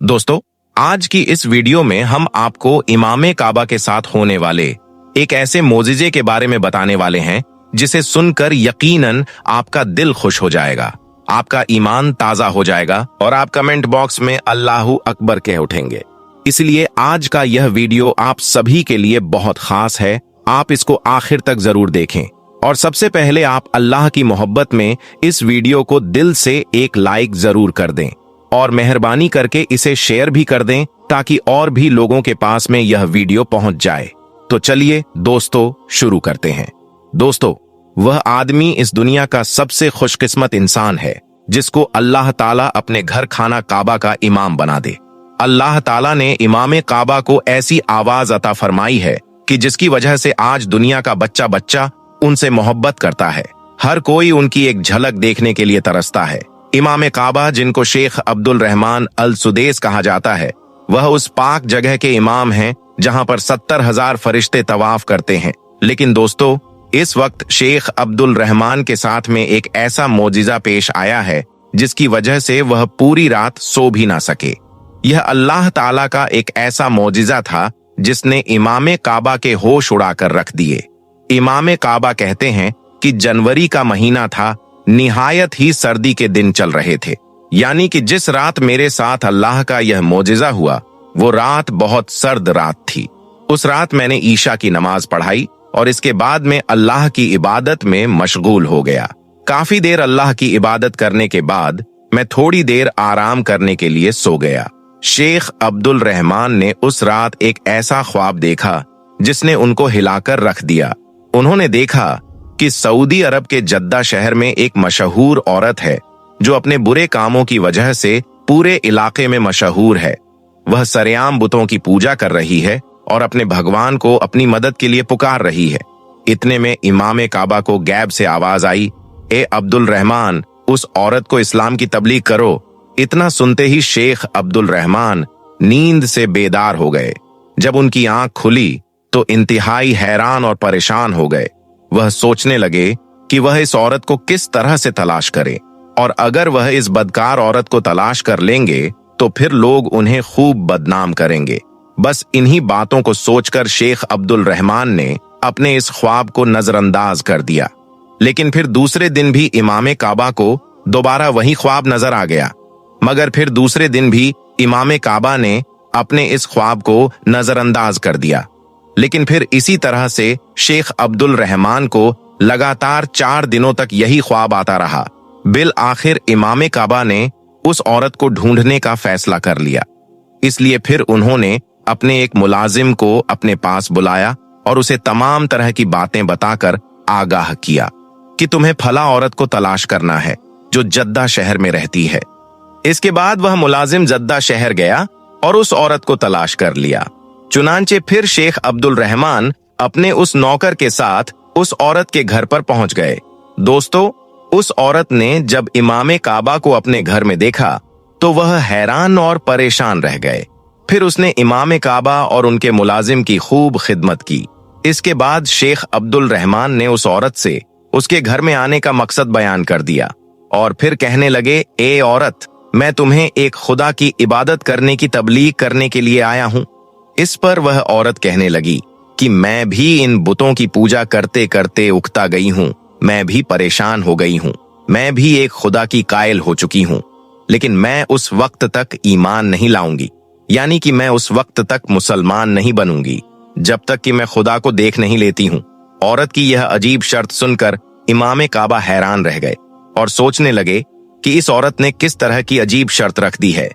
दोस्तों, आज की इस वीडियो में हम आपको इमाम काबा के साथ होने वाले एक ऐसे मोजिजे के बारे में बताने वाले हैं जिसे सुनकर यकीनन आपका दिल खुश हो जाएगा, आपका ईमान ताजा हो जाएगा और आप कमेंट बॉक्स में अल्लाहू अकबर कह उठेंगे। इसलिए आज का यह वीडियो आप सभी के लिए बहुत खास है। आप इसको आखिर तक जरूर देखें और सबसे पहले आप अल्लाह की मोहब्बत में इस वीडियो को दिल से एक लाइक जरूर कर दें और मेहरबानी करके इसे शेयर भी कर दें ताकि और भी लोगों के पास में यह वीडियो पहुंच जाए। तो चलिए दोस्तों शुरू करते हैं। दोस्तों, वह आदमी इस दुनिया का सबसे खुशकिस्मत इंसान है जिसको अल्लाह ताला अपने घर खाना काबा का इमाम बना दे। अल्लाह ताला ने इमाम काबा को ऐसी आवाज अता फरमाई है कि जिसकी वजह से आज दुनिया का बच्चा बच्चा उनसे मोहब्बत करता है। हर कोई उनकी एक झलक देखने के लिए तरसता है। इमाम काबा, जिनको शेख अब्दुल रहमान अल सुदेस कहा जाता है, वह उस पाक जगह के इमाम हैं जहां पर 70,000 फरिश्ते तवाफ करते हैं। लेकिन दोस्तों, इस वक्त शेख अब्दुल रहमान के साथ में एक ऐसा मोजिजा पेश आया है जिसकी वजह से वह पूरी रात सो भी ना सके। यह अल्लाह ताला का एक ऐसा मोजिजा था जिसने इमाम काबा के होश उड़ाकर रख दिए। इमाम काबा कहते हैं कि जनवरी का महीना था, निहायत ही सर्दी के दिन चल रहे थे। यानी कि जिस रात मेरे साथ अल्लाह का यह मोजिजा हुआ वो रात बहुत सर्द रात थी। उस रात मैंने ईशा की नमाज पढ़ाई और इसके बाद में अल्लाह की इबादत में मशगूल हो गया। काफी देर अल्लाह की इबादत करने के बाद मैं थोड़ी देर आराम करने के लिए सो गया। शेख अब्दुल रहमान ने उस रात एक ऐसा ख्वाब देखा जिसने उनको हिलाकर रख दिया। उन्होंने देखा कि सऊदी अरब के जद्दा शहर में एक मशहूर औरत है जो अपने बुरे कामों की वजह से पूरे इलाके में मशहूर है। वह सरेआम बुतों की पूजा कर रही है और अपने भगवान को अपनी मदद के लिए पुकार रही है। इतने में इमाम काबा को गैब से आवाज आई, ए अब्दुल रहमान, उस औरत को इस्लाम की तबलीग करो। इतना सुनते ही शेख अब्दुल रहमान नींद से बेदार हो गए। जब उनकी आंख खुली तो इंतहाई हैरान और परेशान हो गए। वह सोचने लगे कि वह इस औरत को किस तरह से तलाश करें और अगर वह इस बदकार औरत को तलाश कर लेंगे तो फिर लोग उन्हें खूब बदनाम करेंगे। बस इन्हीं बातों को सोचकर शेख अब्दुल रहमान ने अपने इस ख्वाब को नजरअंदाज कर दिया। लेकिन फिर दूसरे दिन भी इमाम काबा को दोबारा वही ख्वाब नजर आ गया। मगर फिर दूसरे दिन भी इमाम काबा ने अपने इस ख्वाब को नजरअंदाज कर दिया। लेकिन फिर इसी तरह से शेख अब्दुल रहमान को लगातार 4 दिनों तक यही ख्वाब आता रहा। बिल आखिर इमाम काबा ने उस औरत को ढूंढने का फैसला कर लिया। इसलिए फिर उन्होंने अपने एक मुलाजिम को अपने पास बुलाया और उसे तमाम तरह की बातें बताकर आगाह किया कि तुम्हें फला औरत को तलाश करना है जो जद्दा शहर में रहती है। इसके बाद वह मुलाजिम जद्दा शहर गया और उस औरत को तलाश कर लिया। चुनांचे फिर शेख अब्दुल रहमान अपने उस नौकर के साथ उस औरत के घर पर पहुंच गए। दोस्तों, उस औरत ने जब इमाम काबा को अपने घर में देखा तो वह हैरान और परेशान रह गए। फिर उसने इमाम काबा और उनके मुलाजिम की खूब खिदमत की। इसके बाद शेख अब्दुल रहमान ने उस औरत से उसके घर में आने का मकसद बयान कर दिया और फिर कहने लगे, ए औरत, मैं तुम्हें एक खुदा की इबादत करने की तबलीग करने के लिए आया हूं। इस पर वह औरत कहने लगी कि मैं भी इन बुतों की पूजा करते करते उकता गई हूं, मैं भी परेशान हो गई हूं, मैं भी एक खुदा की कायल हो चुकी हूं, लेकिन मैं उस वक्त तक ईमान नहीं लाऊंगी, यानी कि मैं उस वक्त तक मुसलमान नहीं बनूंगी जब तक कि मैं खुदा को देख नहीं लेती हूं। औरत की यह अजीब शर्त सुनकर इमाम काबा हैरान रह गए और सोचने लगे कि इस औरत ने किस तरह की अजीब शर्त रख दी है।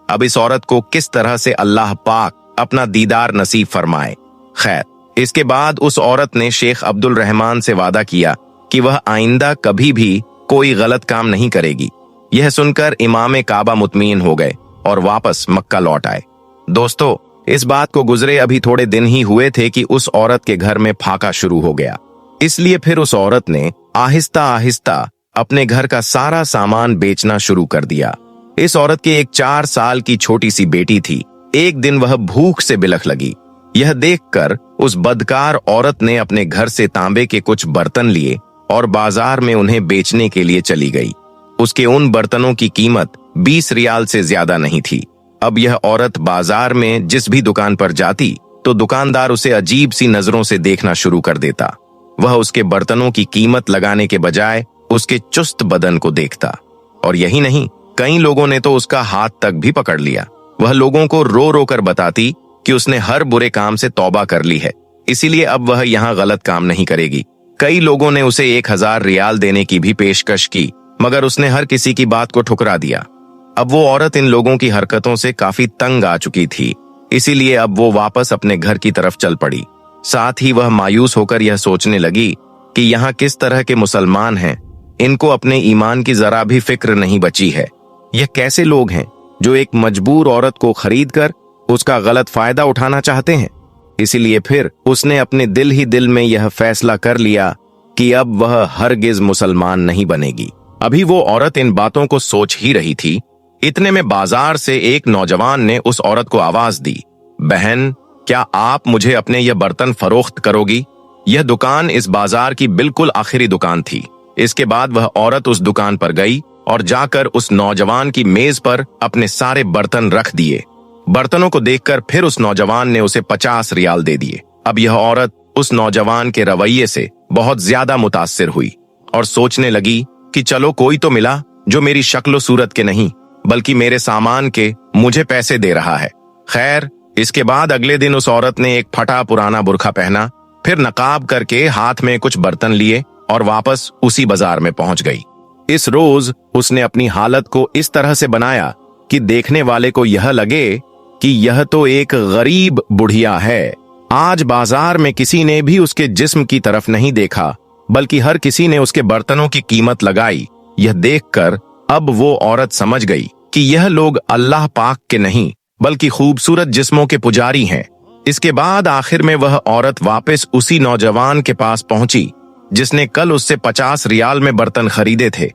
अब इस औरत को किस तरह से अल्लाह पाक अपना दीदार नसीब फरमाए। खैर, इसके बाद उस औरत ने शेख अब्दुल रहमान से वादा किया कि वह आइंदा कभी भी कोई गलत काम नहीं करेगी। यह सुनकर इमाम काबा मुतमीन हो गए और वापस मक्का लौट आए। दोस्तों, इस बात को गुजरे अभी थोड़े दिन ही हुए थे कि उस औरत के घर में फाका शुरू हो गया। इसलिए फिर उस औरत ने आहिस्ता आहिस्ता अपने घर का सारा सामान बेचना शुरू कर दिया। इस औरत की एक 4 साल की छोटी सी बेटी थी। एक दिन वह भूख से बिलख लगी। यह देखकर उस बदकार औरत ने अपने घर से तांबे के कुछ बर्तन लिए और बाजार में उन्हें बेचने के लिए चली गई। उसके उन बर्तनों की कीमत 20 रियाल से ज्यादा नहीं थी। अब यह औरत बाजार में जिस भी दुकान पर जाती तो दुकानदार उसे अजीब सी नजरों से देखना शुरू कर देता। वह उसके बर्तनों की कीमत लगाने के बजाय उसके चुस्त बदन को देखता। और यही नहीं, कई लोगों ने तो उसका हाथ तक भी पकड़ लिया। वह लोगों को रो रो कर बताती कि उसने हर बुरे काम से तौबा कर ली है, इसीलिए अब वह यहाँ गलत काम नहीं करेगी। कई लोगों ने उसे 1000 रियाल देने की भी पेशकश की, मगर उसने हर किसी की बात को ठुकरा दिया। अब वो औरत इन लोगों की हरकतों से काफी तंग आ चुकी थी, इसीलिए अब वो वापस अपने घर की तरफ चल पड़ी। साथ ही वह मायूस होकर यह सोचने लगी कि यहाँ किस तरह के मुसलमान हैं, इनको अपने ईमान की जरा भी फिक्र नहीं बची है। यह कैसे लोग हैं जो एक मजबूर औरत को खरीद कर उसका गलत फायदा उठाना चाहते हैं। इसीलिए फिर उसने अपने दिल ही दिल में यह फैसला कर लिया कि अब वह हरगिज मुसलमान नहीं बनेगी। अभी वो औरत इन बातों को सोच ही रही थी, इतने में बाजार से एक नौजवान ने उस औरत को आवाज दी, बहन, क्या आप मुझे अपने यह बर्तन फरोख्त करोगी? यह दुकान इस बाजार की बिल्कुल आखिरी दुकान थी। इसके बाद वह औरत उस दुकान पर गई और जाकर उस नौजवान की मेज पर अपने सारे बर्तन रख दिए। बर्तनों को देखकर फिर उस नौजवान ने उसे 50 रियाल दे दिए। अब यह औरत उस नौजवान के रवैये से बहुत ज्यादा मुतासिर हुई और सोचने लगी कि चलो कोई तो मिला जो मेरी शक्ल सूरत के नहीं बल्कि मेरे सामान के मुझे पैसे दे रहा है। खैर, इसके बाद अगले दिन उस औरत ने एक फटा पुराना बुर्खा पहना, फिर नकाब करके हाथ में कुछ बर्तन लिए और वापस उसी बाजार में पहुंच गई। इस रोज उसने अपनी हालत को इस तरह से बनाया कि देखने वाले को यह लगे कि यह तो एक गरीब बुढ़िया है। आज बाजार में किसी ने भी उसके जिस्म की तरफ नहीं देखा, बल्कि हर किसी ने उसके बर्तनों की कीमत लगाई। यह देखकर अब वो औरत समझ गई कि यह लोग अल्लाह पाक के नहीं बल्कि खूबसूरत जिस्मों के पुजारी हैं। इसके बाद आखिर में वह औरत वापस उसी नौजवान के पास पहुंची जिसने कल उससे 50 रियाल में बर्तन खरीदे थे।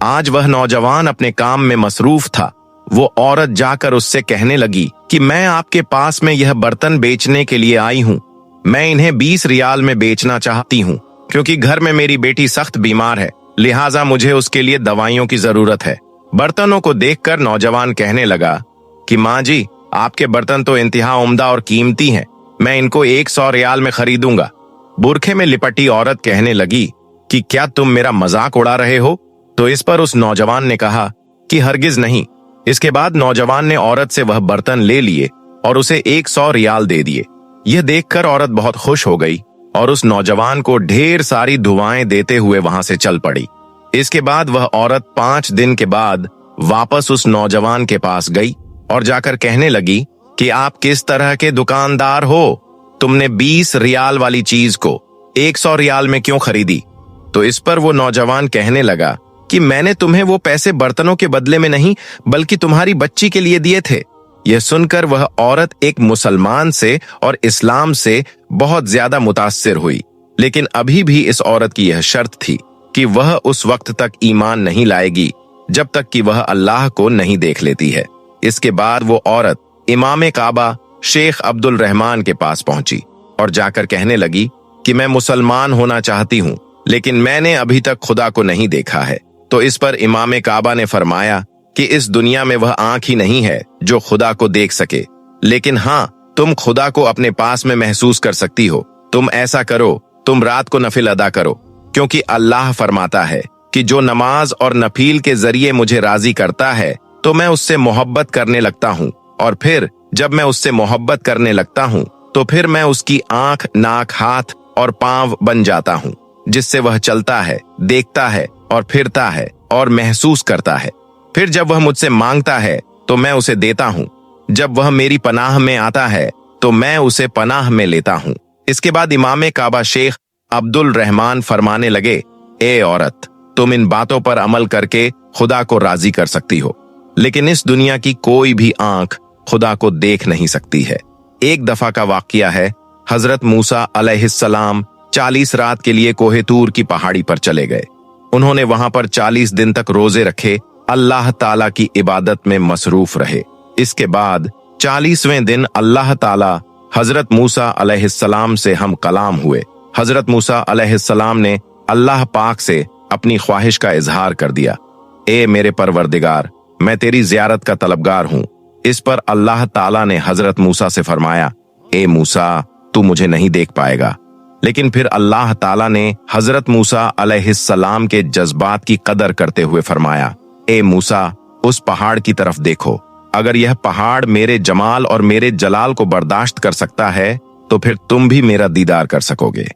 आज वह नौजवान अपने काम में मसरूफ था। वो औरत जाकर उससे कहने लगी कि मैं आपके पास में यह बर्तन बेचने के लिए आई हूँ। मैं इन्हें 20 रियाल में बेचना चाहती हूँ, क्योंकि घर में मेरी बेटी सख्त बीमार है, लिहाजा मुझे उसके लिए दवाइयों की जरूरत है। बर्तनों को देखकर नौजवान कहने लगा कि माँ जी, आपके बर्तन तो इंतहा उम्दा और कीमती हैं, मैं इनको 100 रियाल में खरीदूंगा। बुरखे में लिपटी औरत कहने लगी कि क्या तुम मेरा मजाक उड़ा रहे हो? तो इस पर उस नौजवान ने कहा कि हरगिज नहीं। इसके बाद नौजवान ने औरत से वह बर्तन ले लिए और उसे 100 रियाल दे दिए। यह देखकर औरत बहुत खुश हो गई और उस नौजवान को ढेर सारी दुआएं देते हुए वहां से चल पड़ी। इसके बाद वह औरत 5 दिन के बाद वापस उस नौजवान के पास गई और जाकर कहने लगी कि आप किस तरह के दुकानदार हो? तुमने 20 रियाल वाली चीज को 100 रियाल में क्यों खरीदी? तो इस पर वो नौजवान कहने लगा कि मैंने तुम्हें वो पैसे बर्तनों के बदले में नहीं बल्कि तुम्हारी बच्ची के लिए दिए थे। यह सुनकर वह औरत एक मुसलमान से और इस्लाम से बहुत ज्यादा मुतासिर हुई, लेकिन अभी भी इस औरत की यह शर्त थी कि वह उस वक्त तक ईमान नहीं लाएगी जब तक कि वह अल्लाह को नहीं देख लेती है। इसके बाद वो औरत इमाम काबा शेख अब्दुल रहमान के पास पहुंची और जाकर कहने लगी कि मैं मुसलमान होना चाहती हूँ, लेकिन मैंने अभी तक खुदा को नहीं देखा है। तो इस पर इमाम काबा ने फरमाया कि इस दुनिया में वह आंख ही नहीं है जो खुदा को देख सके, लेकिन हाँ, तुम खुदा को अपने पास में महसूस कर सकती हो। तुम ऐसा करो, तुम रात को नफिल अदा करो, क्योंकि अल्लाह फरमाता है कि जो नमाज और नफील के जरिए मुझे राजी करता है तो मैं उससे मोहब्बत करने लगता हूँ, और फिर जब मैं उससे मोहब्बत करने लगता हूँ तो फिर मैं उसकी आंख, नाक, हाथ और पांव बन जाता हूँ, जिससे वह चलता है, देखता है और फिरता है और महसूस करता है। फिर जब वह मुझसे मांगता है तो मैं उसे देता हूँ। जब वह मेरी पनाह में आता है तो मैं उसे पनाह में लेता हूँ। इसके बाद इमाम काबा शेख अब्दुल रहमान फरमाने लगे, ए औरत, तुम इन बातों पर अमल करके खुदा को राजी कर सकती हो, लेकिन इस दुनिया की कोई भी आंख खुदा को देख नहीं सकती है। एक दफा का वाकया है, हजरत मूसा अलैहिस्सलाम 40 रात के लिए कोहे तूर की पहाड़ी पर चले गए। उन्होंने वहां पर 40 दिन तक रोजे रखे, अल्लाह ताला की इबादत में मसरूफ रहे। इसके बाद 40वें दिन अल्लाह ताला हजरत मूसा अलैहिस्सलाम से हम कलाम हुए। हजरत मूसा अलैहिस्सलाम ने अल्लाह पाक से अपनी ख्वाहिश का इजहार कर दिया, ए मेरे परवरदिगार, मैं तेरी जियारत का तलबगार हूँ। इस पर अल्लाह ताला ने हजरत मूसा से फरमाया, ए मूसा, तू मुझे नहीं देख पाएगा। लेकिन फिर अल्लाह ताला ने हजरत मूसा अलैहिस्सलाम के जज्बात की कदर करते हुए फरमाया, ए मूसा, उस पहाड़ की तरफ देखो। अगर यह पहाड़ मेरे जमाल और मेरे जलाल को बर्दाश्त कर सकता है तो फिर तुम भी मेरा दीदार कर सकोगे।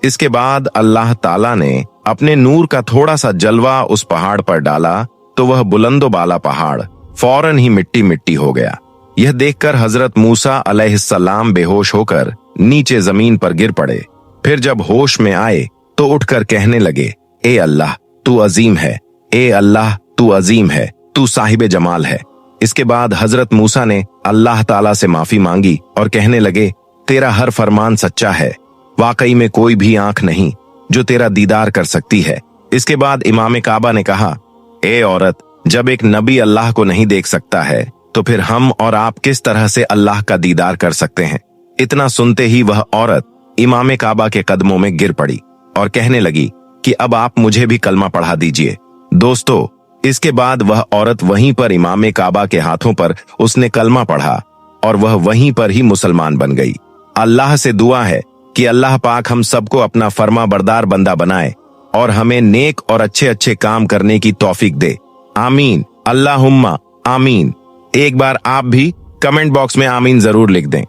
इसके बाद अल्लाह ताला ने अपने नूर का थोड़ा सा जलवा उस पहाड़ पर डाला तो वह बुलंदो बाला पहाड़ फौरन ही मिट्टी मिट्टी हो गया। यह देखकर हजरत मूसा अलैहिस्सलाम बेहोश होकर नीचे जमीन पर गिर पड़े। फिर जब होश में आए तो उठकर कहने लगे, ए अल्लाह, तू अजीम है, ए अल्लाह, तू अजीम है, तू साहिबे जमाल है। इसके बाद हजरत मूसा ने अल्लाह ताला से माफी मांगी और कहने लगे, तेरा हर फरमान सच्चा है, वाकई में कोई भी आंख नहीं जो तेरा दीदार कर सकती है। इसके बाद इमाम काबा ने कहा, ए औरत, जब एक नबी अल्लाह को नहीं देख सकता है तो फिर हम और आप किस तरह से अल्लाह का दीदार कर सकते हैं। इतना सुनते ही वह औरत इमाम काबा के कदमों में गिर पड़ी और कहने लगी कि अब आप मुझे भी कलमा पढ़ा दीजिए। दोस्तों, इसके बाद वह औरत वहीं पर इमाम काबा के हाथों पर उसने कलमा पढ़ा और वह वहीं पर ही मुसलमान बन गई। अल्लाह से दुआ है कि अल्लाह पाक हम सबको अपना फर्मा बरदार बंदा बनाए और हमें नेक और अच्छे अच्छे काम करने की तौफीक दे। आमीन, अल्लाहुम्मा आमीन। एक बार आप भी कमेंट बॉक्स में आमीन जरूर लिख दें।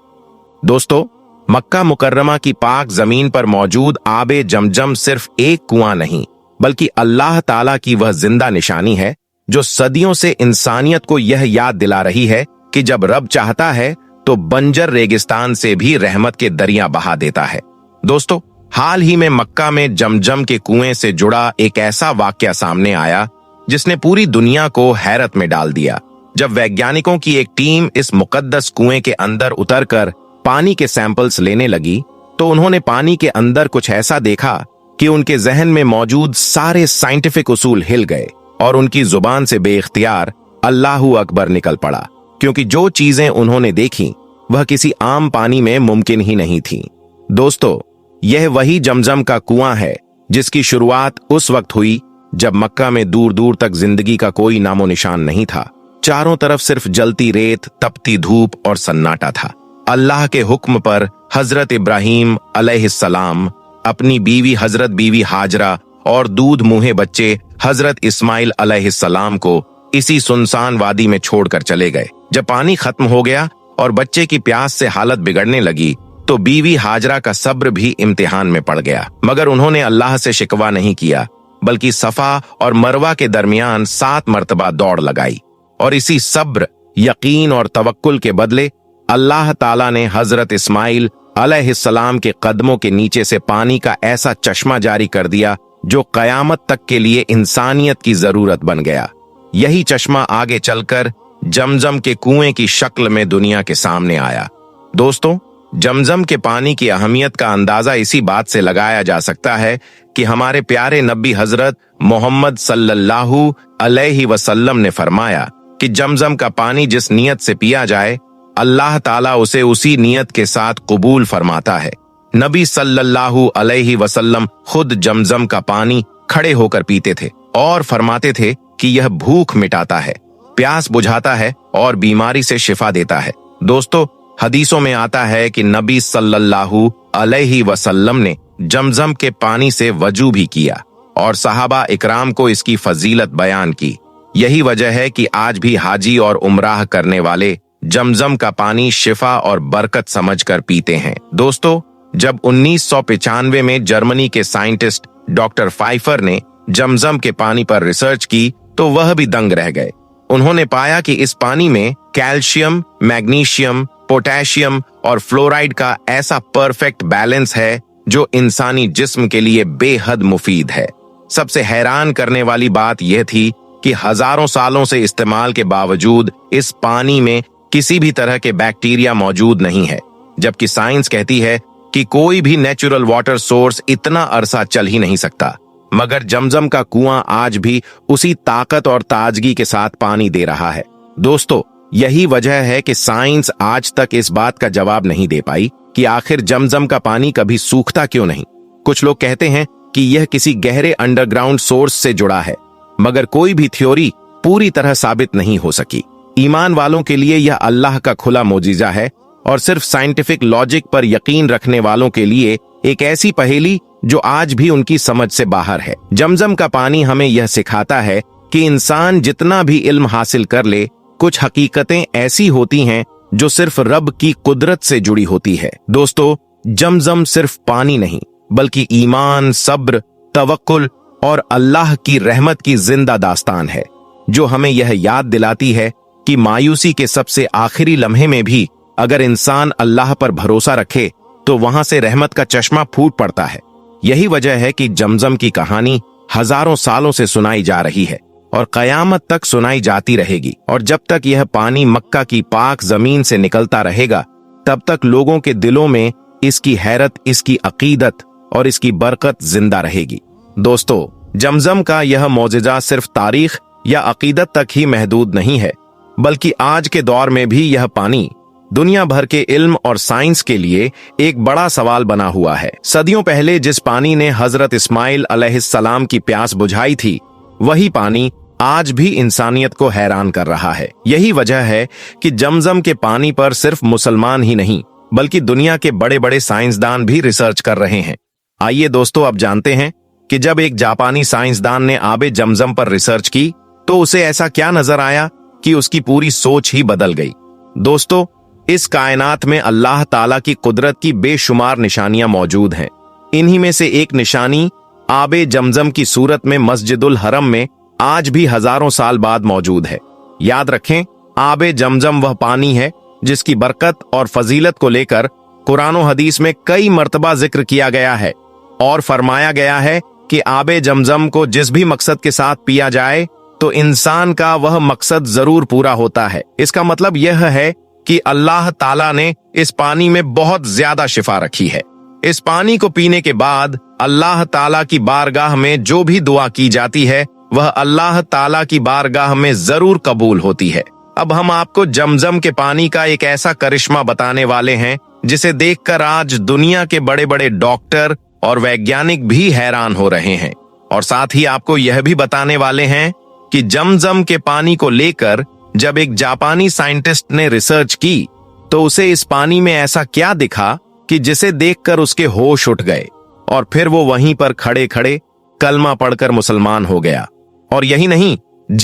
दोस्तों, मक्का मुकर्रमा की पाक जमीन पर मौजूद आबे जमजम सिर्फ एक कुआं नहीं बल्कि अल्लाह ताला की वह जिंदा निशानी है जो सदियों से इंसानियत को यह याद दिला रही है कि जब रब चाहता है तो बंजर रेगिस्तान से भी रहमत के दरिया बहा देता है। दोस्तों, हाल ही में मक्का में जमजम के कुएं से जुड़ा एक ऐसा वाकया सामने आया जिसने पूरी दुनिया को हैरत में डाल दिया। जब वैज्ञानिकों की एक टीम इस मुकद्दस कुएं के अंदर उतरकर पानी के सैंपल्स लेने लगी तो उन्होंने पानी के अंदर कुछ ऐसा देखा कि उनके जहन में मौजूद सारे साइंटिफिक उसूल हिल गए और उनकी जुबान से बेइख्तियार अल्लाहू अकबर निकल पड़ा, क्योंकि जो चीजें उन्होंने देखी वह किसी आम पानी में मुमकिन ही नहीं थी। दोस्तों, यह वही जमजम का कुआं है जिसकी शुरुआत उस वक्त हुई जब मक्का में दूर दूर तक जिंदगी का कोई नामो निशान नहीं था। चारों तरफ सिर्फ जलती रेत, तपती धूप और सन्नाटा था। अल्लाह के हुक्म पर हजरत इब्राहीम अलैहिस्सलाम अपनी बीवी हजरत बीवी हाजरा और दूध मुँहे बच्चे हजरत इस्माइल अलैहिस्सलाम को इसी सुनसान वादी में छोड़कर चले गए। जब पानी खत्म हो गया और बच्चे की प्यास से हालत बिगड़ने लगी तो बीवी हाजरा का सब्र भी इम्तिहान में पड़ गया, मगर उन्होंने अल्लाह से शिकवा नहीं किया बल्कि सफा और मरवा के दरमियान 7 मरतबा दौड़ लगाई और इसी सब्र, यकीन और तवक्कुल के बदले अल्लाह ताला ने हजरत इस्माइल अलैहिस्सलाम के कदमों के नीचे से पानी का ऐसा चश्मा जारी कर दिया जो कयामत तक के लिए इंसानियत की जरूरत बन गया। यही चश्मा आगे चलकर जमजम के कुएं की शक्ल में दुनिया के सामने आया। दोस्तों, जमजम के पानी की अहमियत का अंदाजा इसी बात से लगाया जा सकता है कि हमारे प्यारे नबी हजरत मोहम्मद सल्लल्लाहु अलैहि वसल्लम ने फरमाया कि जमजम का पानी जिस नियत से पिया जाए अल्लाह ताला उसे उसी नियत के साथ कबूल फरमाता है। नबी सल्लल्लाहु अलैहि वसल्लम खुद जमजम का पानी खड़े होकर पीते थे और फरमाते थे कि यह भूख मिटाता है, प्यास बुझाता है और बीमारी से शिफा देता है। दोस्तों, हदीसों में आता है कि नबी सल्लल्लाहु अलैहि वसल्लम ने जमजम के पानी से वजू भी किया और सहाबा इकराम को इसकी फजीलत बयान की। यही वजह है कि आज भी हाजी और उमराह करने वाले जमजम का पानी शिफा और बरकत समझकर पीते हैं। दोस्तों, जब 1995 में जर्मनी के साइंटिस्ट डॉक्टर फाइफर ने जमजम के पानी पर रिसर्च की तो वह भी दंग रह गए। उन्होंने पाया कि इस पानी में कैल्शियम, मैग्नीशियम, पोटेशियम और फ्लोराइड का ऐसा परफेक्ट बैलेंस है जो इंसानी जिस्म के लिए बेहद मुफीद है। सबसे हैरान करने वाली बात यह थी कि हजारों सालों से इस्तेमाल के बावजूद इस पानी में किसी भी तरह के बैक्टीरिया मौजूद नहीं है, जबकि साइंस कहती है कि कोई भी नेचुरल वाटर सोर्स इतना अरसा चल ही नहीं सकता, मगर जमजम का कुआं आज भी उसी ताकत और ताजगी के साथ पानी दे रहा है। दोस्तों, यही वजह है कि साइंस आज तक इस बात का जवाब नहीं दे पाई कि आखिर जमजम का पानी कभी सूखता क्यों नहीं। कुछ लोग कहते हैं कि यह किसी गहरे अंडरग्राउंड सोर्स से जुड़ा है, मगर कोई भी थ्योरी पूरी तरह साबित नहीं हो सकी। ईमान वालों के लिए यह अल्लाह का खुला मोजिजा है और सिर्फ साइंटिफिक लॉजिक पर यकीन रखने वालों के लिए एक ऐसी पहेली जो आज भी उनकी समझ से बाहर है। जमजम का पानी हमें यह सिखाता है कि इंसान जितना भी इल्म हासिल कर ले, कुछ हकीकतें ऐसी होती हैं जो सिर्फ रब की कुदरत से जुड़ी होती है। दोस्तों, जमजम सिर्फ पानी नहीं बल्कि ईमान, सब्र, तवक्कुल और अल्लाह की रहमत की जिंदा दास्तान है, जो हमें यह याद दिलाती है कि मायूसी के सबसे आखिरी लम्हे में भी अगर इंसान अल्लाह पर भरोसा रखे तो वहां से रहमत का चश्मा फूट पड़ता है। यही वजह है कि जमजम की कहानी हजारों सालों से सुनाई जा रही है और कयामत तक सुनाई जाती रहेगी। और जब तक यह पानी मक्का की पाक जमीन से निकलता रहेगा, तब तक लोगों के दिलों में इसकी हैरत, इसकी अकीदत और इसकी बरकत जिंदा रहेगी। दोस्तों, जमजम का यह मौजिजा सिर्फ तारीख या अकीदत तक ही महदूद नहीं है, बल्कि आज के दौर में भी यह पानी दुनिया भर के इल्म और साइंस के लिए एक बड़ा सवाल बना हुआ है। सदियों पहले जिस पानी ने हजरत इस्माइल अलैहिस्सलाम की प्यास बुझाई थी, वही पानी आज भी इंसानियत को हैरान कर रहा है। यही वजह है कि जमजम के पानी पर सिर्फ मुसलमान ही नहीं बल्कि दुनिया के बड़े बड़े साइंसदान भी रिसर्च कर रहे हैं। आइए दोस्तों, अब जानते हैं कि जब एक जापानी साइंसदान ने आबे जमजम पर रिसर्च की तो उसे ऐसा क्या नजर आया कि उसकी पूरी सोच ही बदल गई। दोस्तों, इस कायनात में अल्लाह ताला की कुदरत की बेशुमार निशानियां मौजूद हैं। इन्हीं में से एक निशानी आबे जमजम की सूरत में मस्जिदुल हरम में आज भी हजारों साल बाद मौजूद है। याद रखें, आबे जमजम वह पानी है जिसकी बरकत और फजीलत को लेकर कुरान और हदीस में कई मर्तबा जिक्र किया गया है और फरमाया गया है कि आबे जमजम को जिस भी मकसद के साथ पिया जाए तो इंसान का वह मकसद जरूर पूरा होता है। इसका मतलब यह है कि अल्लाह ताला ने इस पानी में बहुत ज्यादा शिफा रखी है। इस पानी को पीने के बाद अल्लाह ताला की बारगाह में जो भी दुआ की जाती है वह अल्लाह ताला की बारगाह में जरूर कबूल होती है। अब हम आपको जमजम के पानी का एक ऐसा करिश्मा बताने वाले हैं जिसे देखकर आज दुनिया के बड़े बड़े डॉक्टर और वैज्ञानिक भी हैरान हो रहे हैं। और साथ ही आपको यह भी बताने वाले हैं कि जमजम के पानी को लेकर जब एक जापानी साइंटिस्ट ने रिसर्च की तो उसे इस पानी में ऐसा क्या दिखा कि जिसे देखकर उसके होश उठ गए और फिर वो वहीं पर खड़े खड़े कलमा पढ़कर मुसलमान हो गया। और यही नहीं,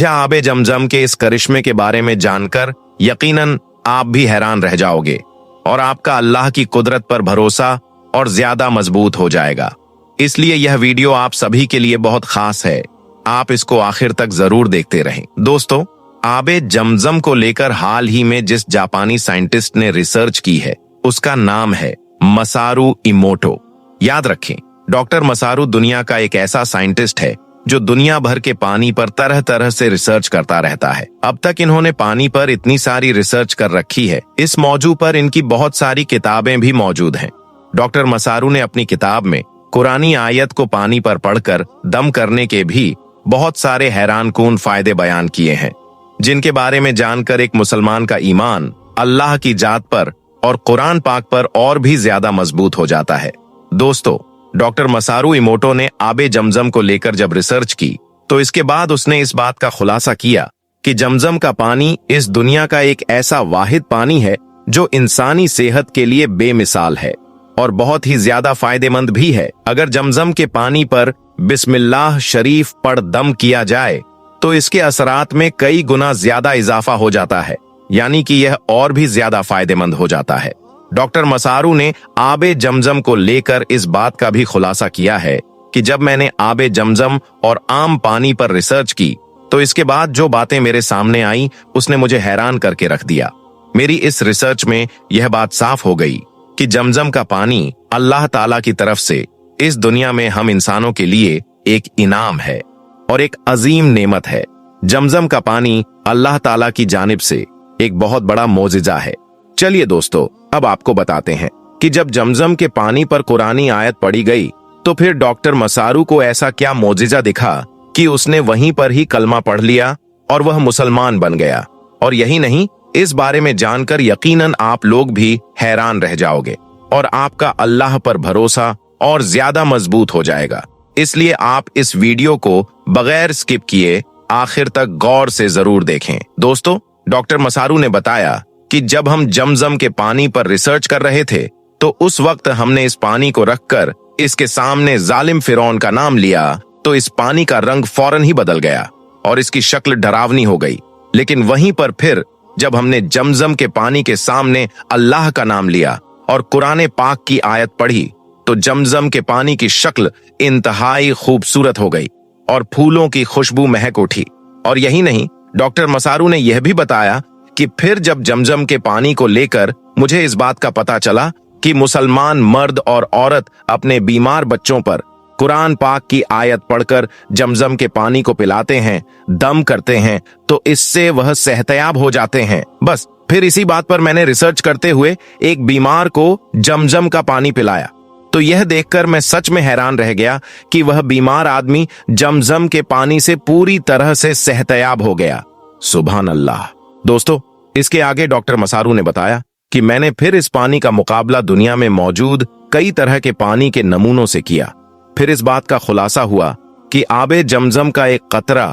आबे जमजम के इस करिश्मे के बारे में जानकर यकीनन आप भी हैरान रह जाओगे और आपका अल्लाह की कुदरत पर भरोसा और ज्यादा मजबूत हो जाएगा। इसलिए यह वीडियो आप सभी के लिए बहुत खास है, आप इसको आखिर तक जरूर देखते रहें। दोस्तों, आबे जमजम को लेकर हाल ही में जिस जापानी साइंटिस्ट ने रिसर्च की है उसका नाम है मसारू इमोटो। याद रखें, डॉक्टर मसारू दुनिया का एक ऐसा साइंटिस्ट है जो दुनिया भर के पानी पर तरह तरह से रिसर्च करता रहता है। अब तक इन्होंने पानी पर इतनी सारी रिसर्च कर रखी है, इस मौजू पर इनकी बहुत सारी किताबें भी मौजूद हैं। डॉक्टर मसारू ने अपनी किताब में कुरानी आयत को पानी पर पढ़कर दम करने के भी बहुत सारे हैरानकुन फायदे बयान किए हैं, जिनके बारे में जानकर एक मुसलमान का ईमान अल्लाह की जात पर और कुरान पाक पर और भी ज्यादा मजबूत हो जाता है। दोस्तों, डॉक्टर मसारू इमोटो ने आबे जमजम को लेकर जब रिसर्च की तो इसके बाद उसने इस बात का खुलासा किया कि जमजम का पानी इस दुनिया का एक ऐसा वाहिद पानी है जो इंसानी सेहत के लिए बेमिसाल है और बहुत ही ज्यादा फायदेमंद भी है। अगर जमजम के पानी पर बिस्मिल्लाह शरीफ पढ़ दम किया जाए तो इसके असरात में कई गुना ज्यादा इजाफा हो जाता है, यानी कि यह और भी ज्यादा फायदेमंद हो जाता है। डॉक्टर मसारू ने आबे जमजम को लेकर इस बात का भी खुलासा किया है कि जब मैंने आबे जमजम और आम पानी पर रिसर्च की तो इसके बाद जो बातें मेरे सामने आई उसने मुझे हैरान करके रख दिया। मेरी इस रिसर्च में यह बात साफ हो गई कि जमजम का पानी अल्लाह ताला की तरफ से इस दुनिया में हम इंसानों के लिए एक इनाम है और एक अजीम नेमत है। जमजम का पानी अल्लाह ताला की जानिब से एक बहुत बड़ा मोजिजा है। चलिए दोस्तों, अब आपको बताते हैं कि जब जमजम के पानी पर कुरानी आयत पढ़ी गई तो फिर डॉक्टर मसारू को ऐसा क्या मोजिजा दिखा कि उसने वहीं पर ही कलमा पढ़ लिया और वह मुसलमान बन गया। और यही नहीं, इस बारे में जानकर यकीनन आप लोग भी हैरान रह जाओगे और आपका अल्लाह पर भरोसा और ज्यादा मजबूत हो जाएगा। इसलिए आप इस वीडियो को बगैर स्किप किए आखिर तक गौर से जरूर देखें। दोस्तों, डॉक्टर मसारू ने बताया कि जब हम जमजम के पानी पर रिसर्च कर रहे थे तो उस वक्त हमने इस पानी को रखकर इसके सामने जालिम फिरौन का नाम लिया तो इस पानी का रंग फौरन ही बदल गया और इसकी शक्ल डरावनी हो गई। लेकिन वहीं पर फिर जब हमने जमजम के पानी के सामने अल्लाह का नाम लिया और कुरान पाक की आयत पढ़ी तो जमजम के पानी की शक्ल इंतहाई खूबसूरत हो गई और फूलों की खुशबू महक उठी। और यही नहीं, डॉक्टर मसारू ने यह भी बताया कि फिर जब जमजम के पानी को लेकर मुझे इस बात का पता चला कि मुसलमान मर्द और औरत अपने बीमार बच्चों पर कुरान पाक की आयत पढ़कर जमजम के पानी को पिलाते हैं, दम करते हैं, तो इससे वह सेहतयाब हो जाते हैं। बस फिर इसी बात पर मैंने रिसर्च करते हुए एक बीमार को जमजम का पानी पिलाया तो यह देखकर मैं सच में हैरान रह गया कि वह बीमार आदमी जमजम के पानी से पूरी तरह से सेहतयाब हो गया। सुभान अल्लाह। दोस्तों, इसके आगे डॉक्टर मसारू ने बताया कि मैंने फिर इस पानी का मुकाबला दुनिया में मौजूद कई तरह के पानी के नमूनों से किया। फिर इस बात का खुलासा हुआ कि आबे जमजम का एक कतरा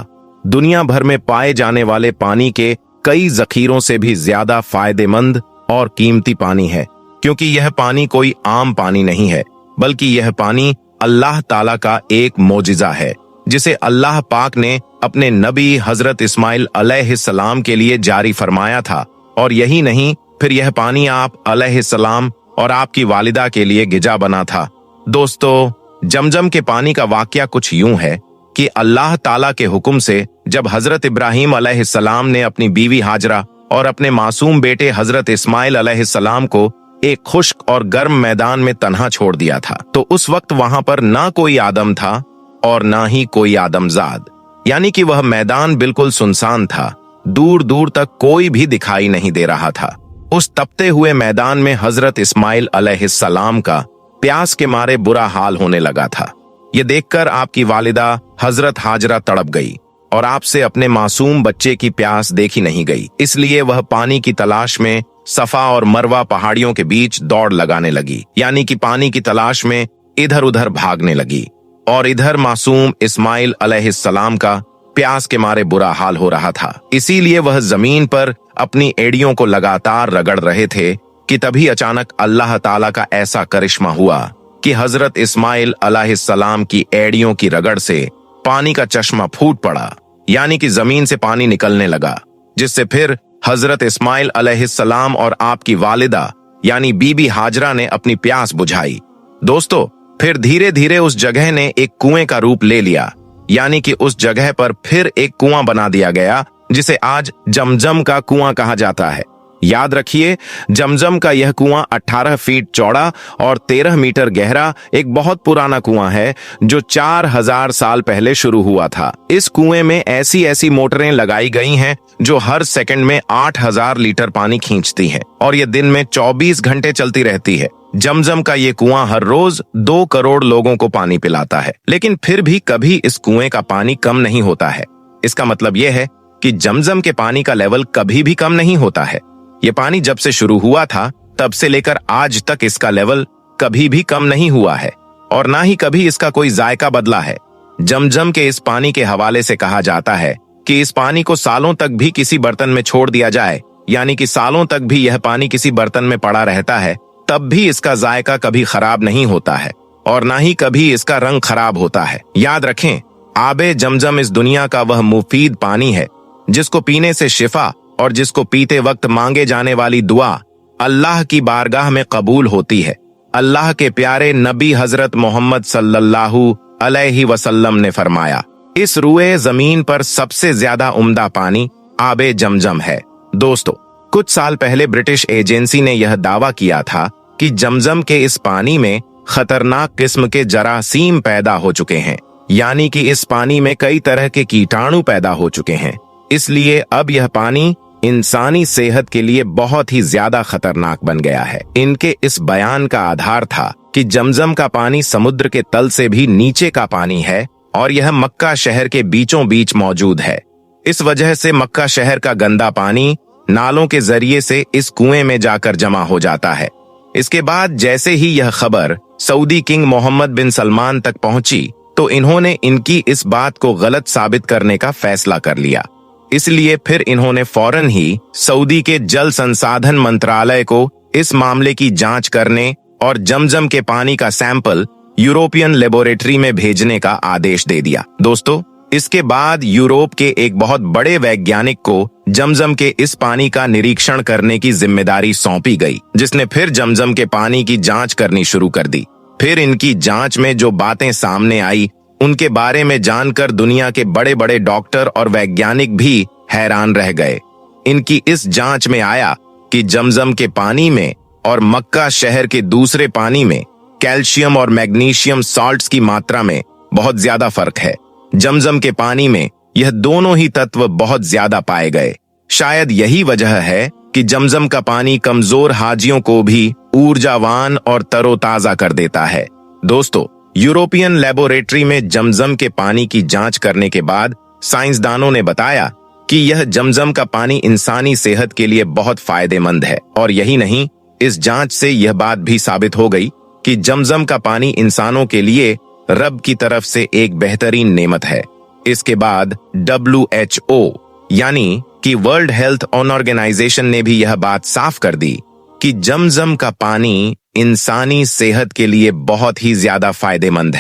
दुनिया भर में पाए जाने वाले पानी के कई जखीरों से भी ज्यादा फायदेमंद और कीमती पानी है, क्योंकि यह पानी कोई आम पानी नहीं है, बल्कि यह पानी अल्लाह ताला का एक मोजिजा है जिसे अल्लाह पाक ने अपने नबी हजरत इस्माइल अलैहिस्सलाम के लिए जारी फरमाया था। और यही नहीं, फिर यह पानी आप अलैहिस्सलाम और आपकी वालिदा के लिए गिजा बना था। दोस्तों, जमजम के पानी का वाकया कुछ यूं है कि अल्लाह ताला के हुक्म से जब हजरत इब्राहिम अलैहिस्सलाम ने अपनी बीवी हाजरा और अपने मासूम बेटे हजरत इस्माइल अलैहिस्सलाम को एक खुश्क और गर्म मैदान में तन्हा छोड़ दिया था तो उस वक्त वहां पर ना कोई आदम था और ना ही कोई आदमजाद, यानी कि वह मैदान बिल्कुल सुनसान था। दूर दूर तक कोई भी दिखाई नहीं दे रहा था। उस तपते हुए मैदान में हजरत इस्माइल अलैहिस्सलाम का प्यास के मारे बुरा हाल होने लगा था। ये देखकर आपकी वालिदा हजरत हाजरा तड़प गई और आपसे अपने मासूम बच्चे की प्यास देखी नहीं गई, इसलिए वह पानी की तलाश में सफा और मरवा पहाड़ियों के बीच दौड़ लगाने लगी, यानी कि पानी की तलाश में इधर उधर भागने लगी। और इधर मासूम इस्माइल अलैहिस्सलाम का प्यास के मारे बुरा हाल हो रहा था, इसीलिए वह जमीन पर अपनी एड़ियों को लगातार रगड़ रहे थे कि तभी अचानक अल्लाह ताला का ऐसा करिश्मा हुआ कि हजरत इस्माइल अलैहिस्सलाम की एड़ियों की रगड़ से पानी का चश्मा फूट पड़ा, यानी कि जमीन से पानी निकलने लगा, जिससे फिर हजरत इस्माइल अलैहिस्सलाम और आपकी वालिदा यानी बीबी हाजरा ने अपनी प्यास बुझाई। दोस्तों, फिर धीरे धीरे उस जगह ने एक कुएं का रूप ले लिया, यानी कि उस जगह पर फिर एक कुआं बना दिया गया जिसे आज जमजम का कुआं कहा जाता है। याद रखिए, जमजम का यह कुआं 18 फीट चौड़ा और 13 मीटर गहरा एक बहुत पुराना कुआं है जो 4000 साल पहले शुरू हुआ था। इस कुएं में ऐसी ऐसी मोटरें लगाई गई हैं जो हर सेकंड में 8000 लीटर पानी खींचती हैं और ये दिन में 24 घंटे चलती रहती है। जमजम का ये कुआं हर रोज 2 करोड़ लोगों को पानी पिलाता है, लेकिन फिर भी कभी इस कुएं का पानी कम नहीं होता है। इसका मतलब यह है कि जमजम के पानी का लेवल कभी भी कम नहीं होता है। ये पानी जब से शुरू हुआ था तब से लेकर आज तक इसका लेवल कभी भी कम नहीं हुआ है और ना ही कभी इसका कोई जायका बदला है। जमजम के इस पानी के हवाले से कहा जाता है कि इस पानी को सालों तक भी किसी बर्तन में छोड़ दिया जाए, यानी कि सालों तक भी यह पानी किसी बर्तन में पड़ा रहता है, तब भी इसका जायका कभी खराब नहीं होता है और ना ही कभी इसका रंग खराब होता है। याद रखें, आबे जमजम इस दुनिया का वह मुफीद पानी है जिसको पीने से शिफा और जिसको पीते वक्त मांगे जाने वाली दुआ अल्लाह की बारगाह में कबूल होती है। अल्लाह के प्यारे नबी हजरत मोहम्मद सल्लल्लाहु अलैहि वसल्लम ने फरमाया, इस रुए जमीन पर सबसे ज्यादा उम्दा पानी आबे जमजम है। दोस्तों, कुछ साल पहले ब्रिटिश एजेंसी ने यह दावा किया था कि जमजम के इस पानी में खतरनाक किस्म के जरासीम पैदा हो चुके हैं, यानी कि इस पानी में कई तरह के कीटाणु पैदा हो चुके हैं, इसलिए अब यह पानी इंसानी सेहत के लिए बहुत ही ज्यादा खतरनाक बन गया है। इनके इस बयान का आधार था कि जमजम का पानी समुद्र के तल से भी नीचे का पानी है और यह मक्का शहर के बीचों बीच मौजूद है। इस वजह से मक्का शहर का गंदा पानी नालों के जरिए से इस कुएं में जाकर जमा हो जाता है। इसके बाद जैसे ही यह खबर सऊदी किंग मोहम्मद बिन सलमान तक पहुंची तो इन्होंने इनकी इस बात को गलत साबित करने का फैसला कर लिया। इसलिए फिर इन्होंने फौरन ही सऊदी के जल संसाधन मंत्रालय को इस मामले की जांच करने और जमजम के पानी का सैंपल यूरोपियन लेबोरेटरी में भेजने का आदेश दे दिया। दोस्तों, इसके बाद यूरोप के एक बहुत बड़े वैज्ञानिक को जमजम के इस पानी का निरीक्षण करने की जिम्मेदारी सौंपी गई, जिसने फिर जमजम के पानी की जांच करनी शुरू कर दी। फिर इनकी जांच में जो बातें सामने आई उनके बारे में जानकर दुनिया के बड़े बड़े डॉक्टर और वैज्ञानिक भी हैरान रह गए। इनकी इस जांच में आया कि जमजम के पानी में और मक्का शहर के दूसरे पानी में कैल्शियम और मैग्नीशियम साल्ट्स की मात्रा में बहुत ज्यादा फर्क है। जमजम के पानी में यह दोनों ही तत्व बहुत ज्यादा पाए गए। शायद यही वजह है कि जमजम का पानी कमजोर हाजियों को भी ऊर्जावान और तरोताजा कर देता है। दोस्तों, यूरोपियन लेबोरेटरी में जमजम के पानी की जांच करने के बाद साइंसदानों ने बताया कि यह जमजम का पानी इंसानी सेहत के लिए बहुत फायदेमंद है। और यही नहीं, इस जांच से यह बात भी साबित हो गई कि जमजम का पानी इंसानों के लिए रब की तरफ से एक बेहतरीन नेमत है। इसके बाद WHO यानी कि वर्ल्ड हेल्थ ऑर्गेनाइजेशन ने भी यह बात साफ कर दी कि जमजम का पानी इंसानी सेहत के लिए बहुत ही ज्यादा फायदेमंद है।